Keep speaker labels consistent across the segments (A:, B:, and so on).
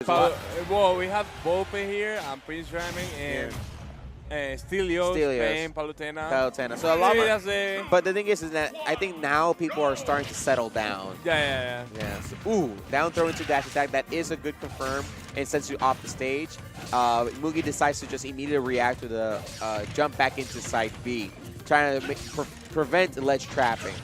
A: Well, we have Bope here and Prince Ramming and Stelios playing Palutena.
B: Palutena. So a lot more, but the thing is that I think now people are starting to settle down.
A: Yeah.
B: So, ooh, down throw into dash attack. That is a good confirm and sends you off the stage. Mugi decides to just immediately react to the jump back into side B, trying to prevent ledge trapping.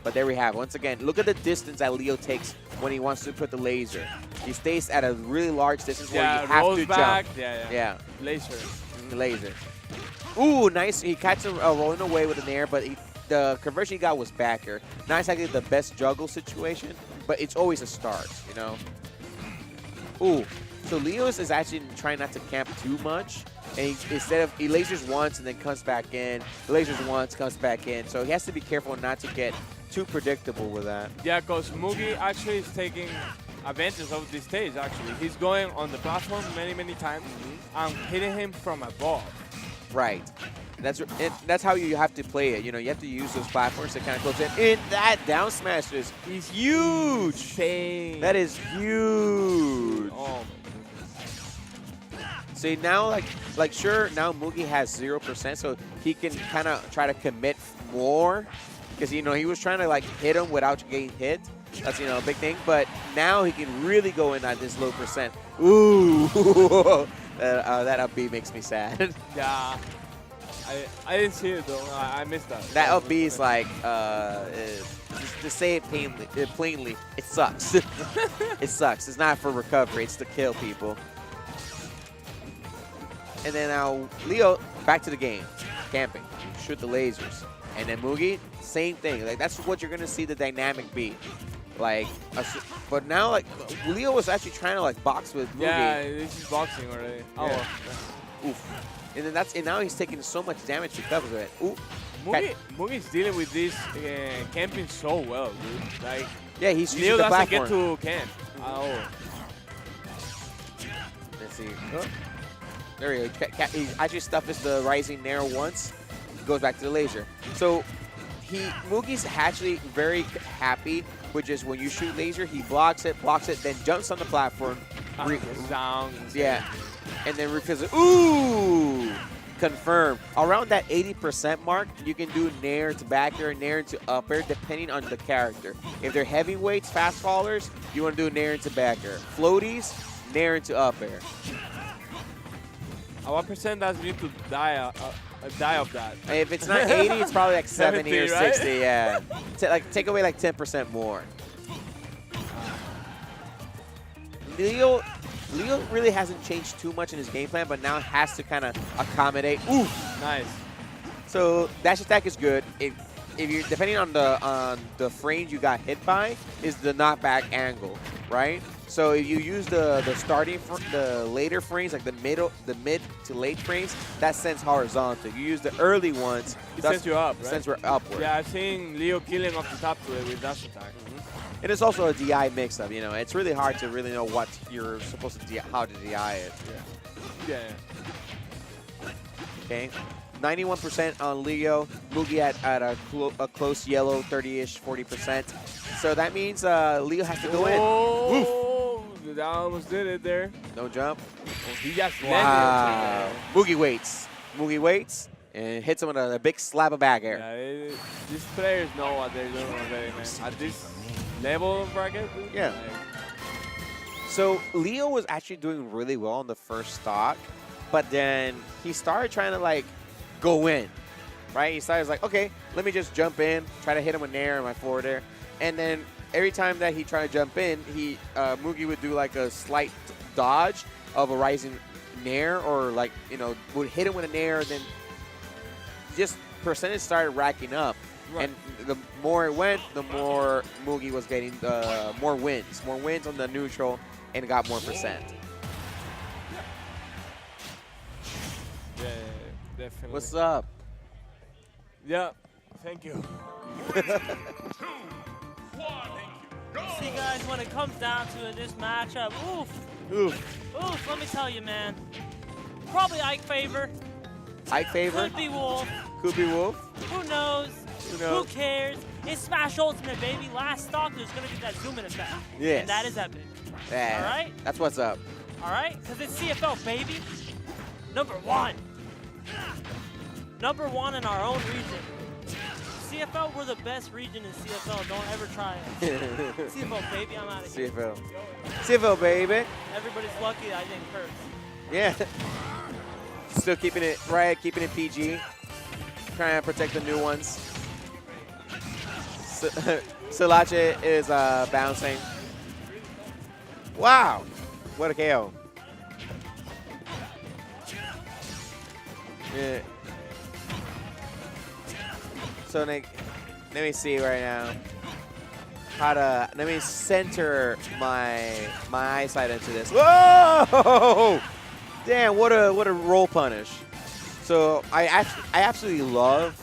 B: But there we have it. Once again, look at the distance that Leo takes when he wants to put the laser. He stays at a really large distance where you have to jump. Yeah.
A: Laser.
B: The laser. Ooh, nice. He catches him rolling away with an air, but the conversion he got was backer. Not exactly the best juggle situation, but it's always a start, you know? Ooh. So Leo's is actually trying not to camp too much. And he lasers once and then comes back in. Lasers once, comes back in. So he has to be careful not to get too predictable with that.
A: Yeah, because Mugi actually is taking advantage of this stage, actually. He's going on the platform many times and hitting him from above.
B: Right. That's how you have to play it. You know, you have to use those platforms to kind of close in. And that down smash is huge.
A: Insane.
B: That is huge.
A: Oh.
B: See, now, like sure, now Mugi has 0%, so he can kind of try to commit more. Because, you know, he was trying to, like, hit him without getting hit. That's, you know, a big thing. But now he can really go in at this low percent. Ooh. That up B makes me sad.
A: Yeah. I didn't see it, though. I missed that.
B: That up B is like, to say it plainly, it sucks. It sucks. It's not for recovery. It's to kill people. And then now Leo, back to the game. Camping. Shoot the lasers. And then Mugi, same thing. Like, that's what you're going to see the dynamic be. Like, but now, like, Leo was actually trying to, like, box with Mugi.
A: Yeah, this is boxing already.
B: Yeah. Oh. Oof. And then and now he's taking so much damage because of it. Ooh.
A: Mugi's dealing with this camping so well, dude. Like,
B: yeah, he's
A: Leo
B: using the
A: doesn't
B: platform.
A: get to camp. Oh.
B: Let's see. Oh. There we go. He actually stuffs the rising nair once. Goes back to the laser. So Mugi's actually very happy with just when you shoot laser, he blocks it, then jumps on the platform.
A: Down.
B: Yeah. And then refills it. Ooh! Confirm. Around that 80% mark, you can do nair to back air, nair to up air, depending on the character. If they're heavyweights, fast fallers, you want to do nair into back air. Floaties, nair into up air.
A: What percent does you need to die of that?
B: If it's not 80, it's probably like 70 or 60,
A: right?
B: yeah. Take away like 10% more. Leo really hasn't changed too much in his game plan, but now has to kind of accommodate. Ooh,
A: nice.
B: So dash attack is good. If you're depending on the frames you got hit by, is the knockback angle, right? So if you use the later frames, like the mid to late frames, that sends horizontal. You use the early ones,
A: it sends you up, right?
B: Sends you upward.
A: Yeah, I've seen Leo killing off the top to it with dash attack.
B: And it's also a DI mix-up, you know. It's really hard to really know what you're supposed to how to DI it.
A: Yeah.
B: Okay. 91% on Leo. Mugi at a close yellow, 30-ish, 40%. So that means Leo has to go in.
A: Oh, that almost did it there.
B: No jump.
A: Oh, he just
B: wow. Mugi waits and hits him with a big slab of back air.
A: Yeah, these players know what they're doing already, man. At this level of bracket,
B: yeah. So Leo was actually doing really well on the first stock, but then he started trying to like go in, right? He started like, okay, let me just jump in, try to hit him with nair and my forward air, and then every time that he tried to jump in, Mugi would do like a slight dodge of a rising nair, or like, you know, would hit him with a nair, and then just percentage started racking up. Right. And the more it went, the more Mugi was getting more wins on the neutral, and got more percent.
A: Yeah, definitely.
B: What's up?
A: Yeah, thank you.
C: See, guys, when it comes down to this matchup, oof, let me tell you, man. Probably Ike favor.
B: Ike favor?
C: Could be Wolf.
B: Could be Wolf.
C: Who knows? Who cares? It's Smash Ultimate, baby. Last stock, there's going to be that zoom in effect.
B: Yes.
C: And that is epic.
B: Yeah,
C: All right?
B: that's what's up.
C: All right? Because it's CFL, baby. Number 1. Number 1 in our own region. CFL, we're the best region in CFL. Don't ever try it. CFL, baby, I'm out of here.
B: CFL. CFL, baby.
C: Everybody's lucky that I didn't curse.
B: Yeah. Still keeping it right, keeping it PG. Trying to protect the new ones. Silache is bouncing. Wow. What a KO. Yeah. So let me see right now how to, let me center my eyesight into this. Whoa! Damn, what a roll punish. So I absolutely love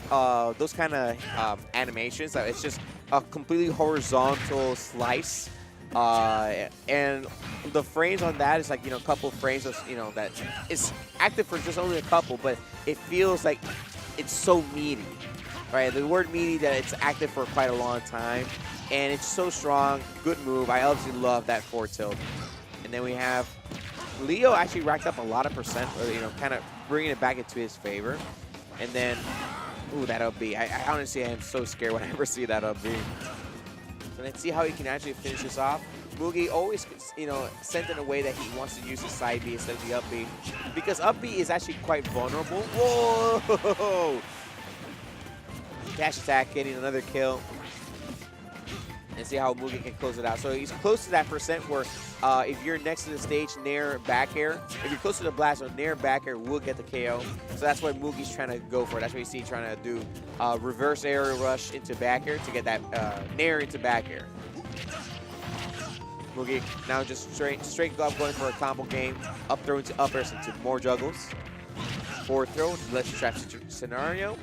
B: those kind of animations. That it's just a completely horizontal slice, and the frames on that is like, you know, a couple frames of, you know, that is active for just only a couple, but it feels like it's so meaty, right? The word meaty, that it's active for quite a long time, and it's so strong. Good move. I obviously love that forward tilt. And then we have Leo actually racked up a lot of percent, you know, kind of bringing it back into his favor. And then, ooh, that up B. I honestly am so scared when I ever see that up B. So let's see how he can actually finish this off. Mugi always, you know, sent in a way that he wants to use the side B instead of the up B, because up B is actually quite vulnerable. Whoa! Dash attack, getting another kill. And see how Mugi can close it out. So he's close to that percent where if you're next to the stage, nair back air. If you're close to the blast, or nair back air will get the KO. So that's what Mugi's trying to go for. That's what you see trying to do. Reverse aerial rush into back air to get that nair into back air. Mugi now just straight up going for a combo game. Up throw into up airs into more juggles. Forward throw, lets you trap scenario.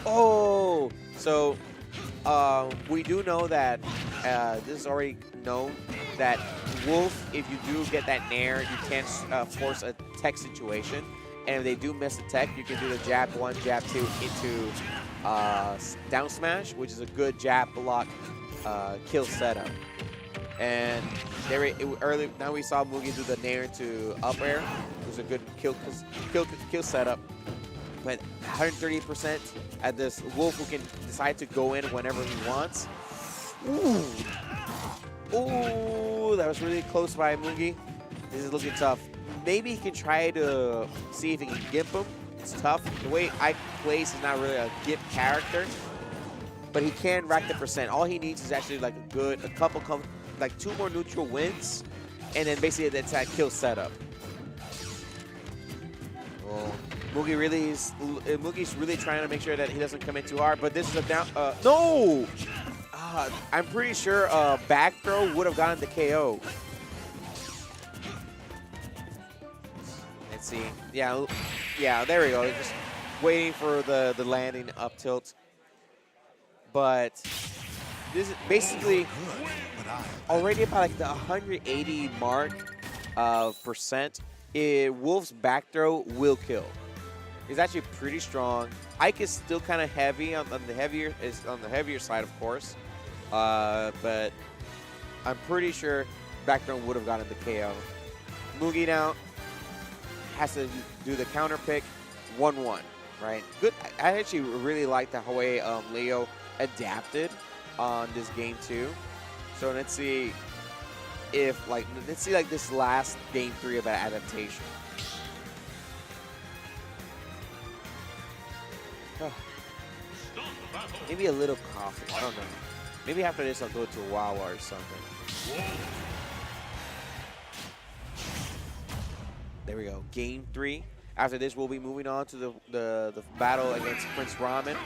B: Oh! So we do know that this is already known that Wolf, if you do get that nair, you can't force a tech situation. And if they do miss the tech, you can do the jab 1, jab 2 into down smash, which is a good jab block kill setup. And early now we saw Mugi do the nair into up air. It was a good kill setup. But 130% at this Wolf, who can decide to go in whenever he wants. Ooh. Ooh, that was really close by Mugi. This is looking tough. Maybe he can try to see if he can gimp him. It's tough. The way Ike plays is not really a gimp character, but he can rack the percent. All he needs is actually like like 2 more neutral wins, and then basically that's that kill setup. Oh. Mugi's really trying to make sure that he doesn't come in too hard, but this is a down. No! I'm pretty sure back throw would have gotten the KO. Let's see. Yeah, there we go. Just waiting for the landing up tilt. But this is basically already about like the 180 mark of percent. Wolf's back throw will kill. He's actually pretty strong. Ike is still kind of heavy on the heavier side, of course, but I'm pretty sure back throw would have gotten the KO. Mugi now has to do the counter pick, 1-1, right? Good. I actually really like the way Leo adapted on this game too. So let's see if this last game 3 of that adaptation. Maybe a little coffee. I don't know. Maybe after this I'll go to Wawa or something. There we go. Game 3. After this, we'll be moving on to the battle against Prince Ramen.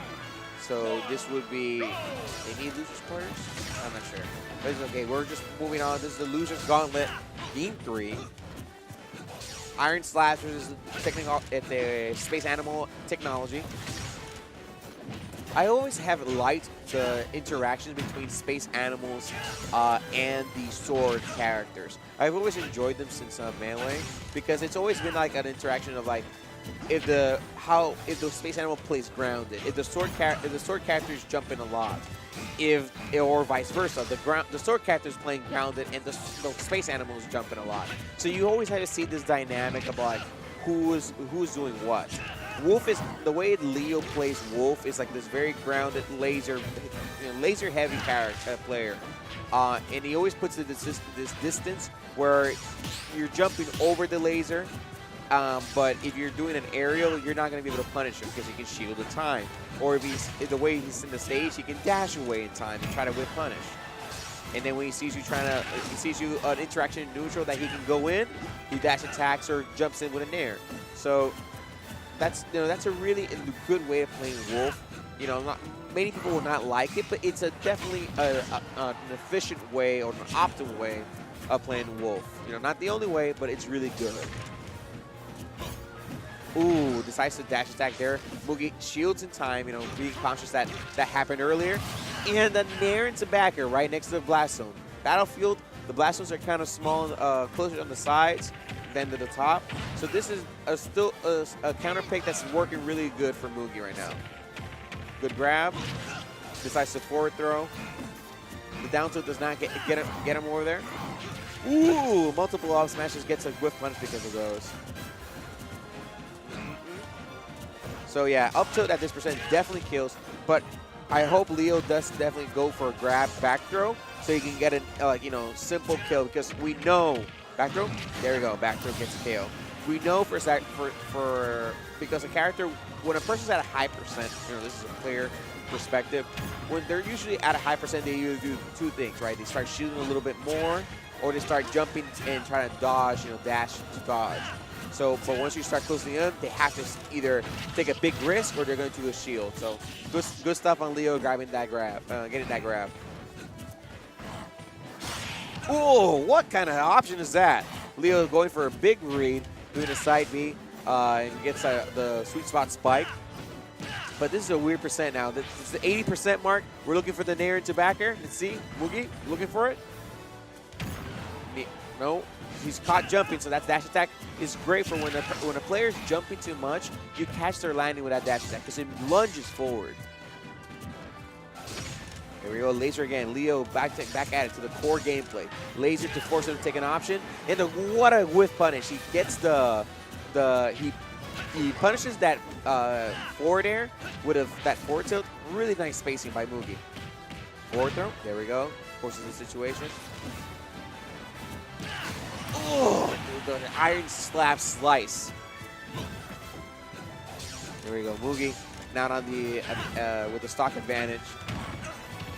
B: So this would be any losers quarters? I'm not sure. But it's okay. We're just moving on. This is the losers gauntlet. Game 3. Iron Slash versus the Space Animal technology. I always have liked the interactions between Space Animals and the Sword characters. I've always enjoyed them since Melee, because it's always been like an interaction of like, if the space animal plays grounded, if the sword character is jumping a lot, or vice versa, the sword character is playing grounded and the space animal is jumping a lot. So you always have to see this dynamic about who's doing what. Wolf is the way Leo plays. Wolf is like this very grounded laser heavy character player, and he always puts this distance where you're jumping over the laser. But if you're doing an aerial, you're not going to be able to punish him because he can shield the time. Or if the way he's in the stage, he can dash away in time and try to whip punish. And then when he sees you an interaction in neutral that he can go in, he dash attacks or jumps in with a nair. So that's a really good way of playing Wolf. Not many people will not like it, but it's definitely an efficient way or an optimal way of playing Wolf. Not the only way, but it's really good. Ooh, decides to dash attack there. Mugi shields in time, being conscious that happened earlier. And the nair into backer right next to the blast zone. Battlefield, the blast zones are kind of small, closer on the sides than to the top. So this is still a counter pick that's working really good for Mugi right now. Good grab. Decides to forward throw. The down tilt does not get him over there. Ooh, multiple off smashes, gets a whiff punch because of those. So yeah, up tilt at this percent definitely kills, but I hope Leo does definitely go for a grab back throw so he can get a simple kill, because we know back throw. There we go, back throw gets a KO. We know because a character, when a person's at a high percent, this is a clear perspective. When they're usually at a high percent, they either do two things, right? They start shooting a little bit more, or they start jumping and trying to dodge, dash to dodge. So, but once you start closing in, they have to either take a big risk or they're going to do a shield. So, good stuff on Leo grabbing that grab, getting that grab. Oh, what kind of option is that? Leo going for a big read, doing a side B, and gets the sweet spot spike. But this is a weird percent now. This is the 80% mark. We're looking for the nair into backer. Let's see, Mugi looking for it. No. He's caught jumping, so that dash attack is great for when a player's jumping too much, you catch their landing with that dash attack because it lunges forward. There we go, laser again. Leo back at it to the core gameplay. Laser to force him to take an option, and what a whiff punish. He gets he punishes that forward air with that forward tilt. Really nice spacing by Mugi. Forward throw. There we go. Forces the situation. Oh, the iron slap slice. There we go, Mugi now on the with the stock advantage.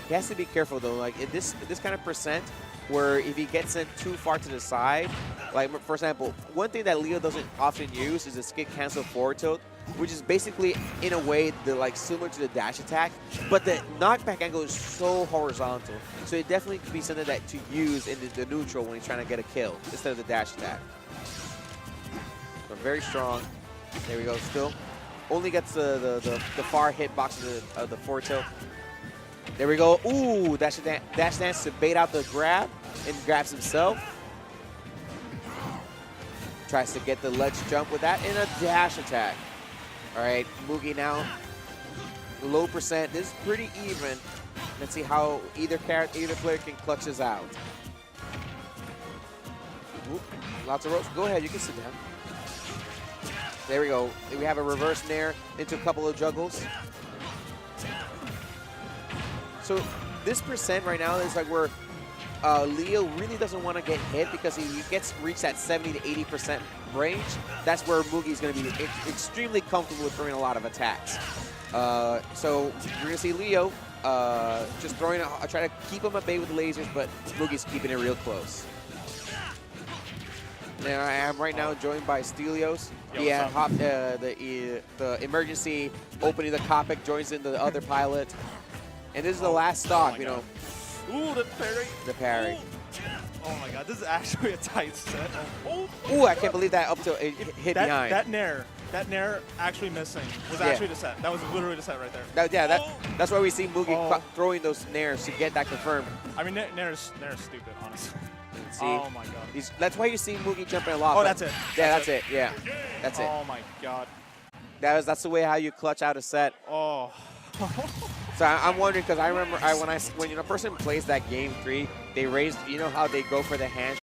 B: He has to be careful though, like this kind of percent where if he gets in too far to the side, like for example, one thing that Leo doesn't often use is a skip cancel forward tilt, which is basically in a way similar to the dash attack, but the knockback angle is so horizontal, so it definitely could be something that to use in the neutral when he's trying to get a kill instead of the dash attack. But very strong. There we go. Still only gets the far hitbox of the forward tilt. There we go. Ooh, dash dance to bait out the grab and grabs himself. Tries to get the ledge jump with that and a dash attack. All right, Mugi now, low percent. This is pretty even. Let's see how either player can clutch this out. Oop, lots of ropes. Go ahead, you can sit down. There we go. We have a reverse nair into a couple of juggles. So this percent right now is like where Leo really doesn't want to get hit because he gets reached that 70 to 80% range. That's where Mugi is going to be extremely comfortable with throwing a lot of attacks. So we're going to see Leo just throwing, try to keep him at bay with the lasers, but Mugi's keeping it real close. And I am right now joined by Stelios. Yeah, the emergency opening the cockpit joins in the other pilot. And this is the last stock, you know.
D: Ooh, the parry.
B: The parry.
D: Oh my god, this is actually a tight set. Oh.
B: Ooh, I can't believe that up to it hit behind.
D: That nair actually missing was actually the set. That was literally the set right there.
B: That's why we see Mugi throwing those nairs to get that confirmed.
D: I mean, nair is stupid, honestly.
B: See?
D: Oh my god.
B: That's why you see Mugi jumping a lot.
D: Oh,
B: but-
D: that's it.
B: Yeah, that's it. Yeah, that's it.
D: Oh my god.
B: That's the way how you clutch out a set.
D: Oh.
B: So I'm wondering because I remember when a person plays that game 3, they raise. You know how they go for the hand